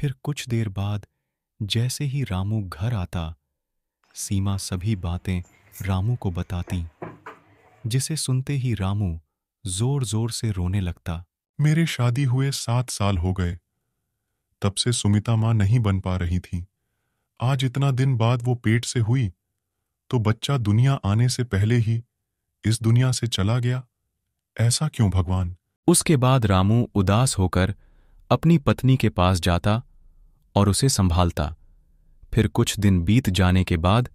फिर कुछ देर बाद जैसे ही रामू घर आता, सीमा सभी बातें रामू को बताती, जिसे सुनते ही रामू जोर जोर से रोने लगता। मेरे शादी हुए 7 साल हो गए। तब से सुमिता माँ नहीं बन पा रही थी। आज इतना दिन बाद वो पेट से हुई तो बच्चा दुनिया आने से पहले ही इस दुनिया से चला गया। ऐसा क्यों भगवान? उसके बाद रामू उदास होकर अपनी पत्नी के पास जाता और उसे संभालता। फिर कुछ दिन बीत जाने के बाद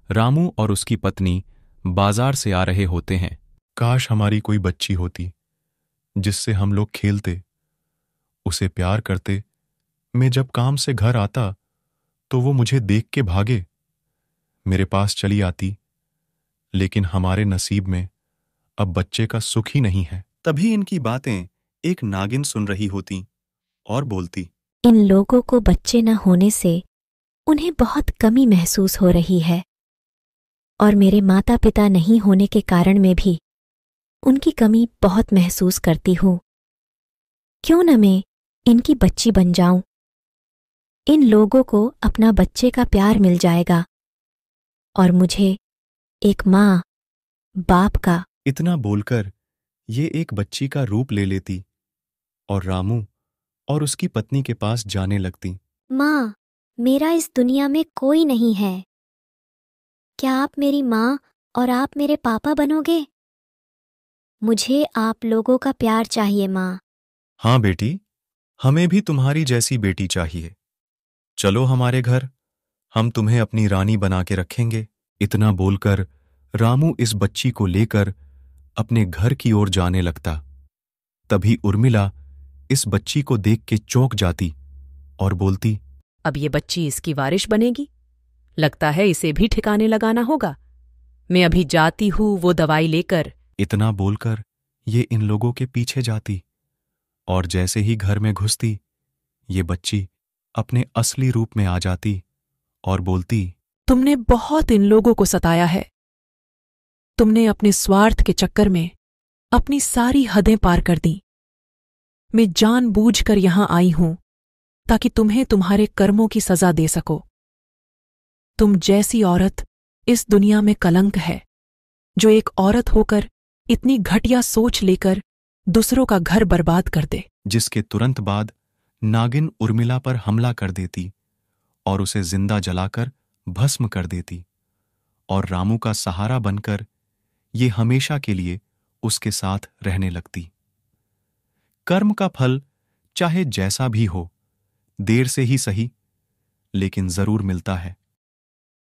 रामू और उसकी पत्नी बाजार से आ रहे होते हैं। काश हमारी कोई बच्ची होती जिससे हम लोग खेलते, उसे प्यार करते। मैं जब काम से घर आता तो वो मुझे देख के भागे, मेरे पास चली आती। लेकिन हमारे नसीब में अब बच्चे का सुख ही नहीं है। तभी इनकी बातें एक नागिन सुन रही होती और बोलती, इन लोगों को बच्चे न होने से उन्हें बहुत कमी महसूस हो रही है, और मेरे माता पिता नहीं होने के कारण में भी उनकी कमी बहुत महसूस करती हूँ। क्यों न मैं इनकी बच्ची बन जाऊं? इन लोगों को अपना बच्चे का प्यार मिल जाएगा और मुझे एक माँ बाप का। इतना बोलकर ये एक बच्ची का रूप ले लेती और रामू और उसकी पत्नी के पास जाने लगती। माँ, मेरा इस दुनिया में कोई नहीं है। क्या आप मेरी माँ और आप मेरे पापा बनोगे? मुझे आप लोगों का प्यार चाहिए माँ। हाँ बेटी, हमें भी तुम्हारी जैसी बेटी चाहिए। चलो हमारे घर, हम तुम्हें अपनी रानी बना के रखेंगे। इतना बोलकर रामू इस बच्ची को लेकर अपने घर की ओर जाने लगता। तभी उर्मिला इस बच्ची को देख के चौंक जाती और बोलती, अब ये बच्ची इसकी वारिश बनेगी। लगता है इसे भी ठिकाने लगाना होगा। मैं अभी जाती हूँ वो दवाई लेकर। इतना बोलकर ये इन लोगों के पीछे जाती और जैसे ही घर में घुसती, ये बच्ची अपने असली रूप में आ जाती और बोलती, तुमने बहुत इन लोगों को सताया है। तुमने अपने स्वार्थ के चक्कर में अपनी सारी हदें पार कर दी। मैं जानबूझकर यहां आई हूं ताकि तुम्हें तुम्हारे कर्मों की सजा दे सको। तुम जैसी औरत इस दुनिया में कलंक है, जो एक औरत होकर इतनी घटिया सोच लेकर दूसरों का घर बर्बाद कर दे। जिसके तुरंत बाद नागिन उर्मिला पर हमला कर देती और उसे जिंदा जलाकर भस्म कर देती, और रामू का सहारा बनकर ये हमेशा के लिए उसके साथ रहने लगती। कर्म का फल चाहे जैसा भी हो, देर से ही सही, लेकिन जरूर मिलता है।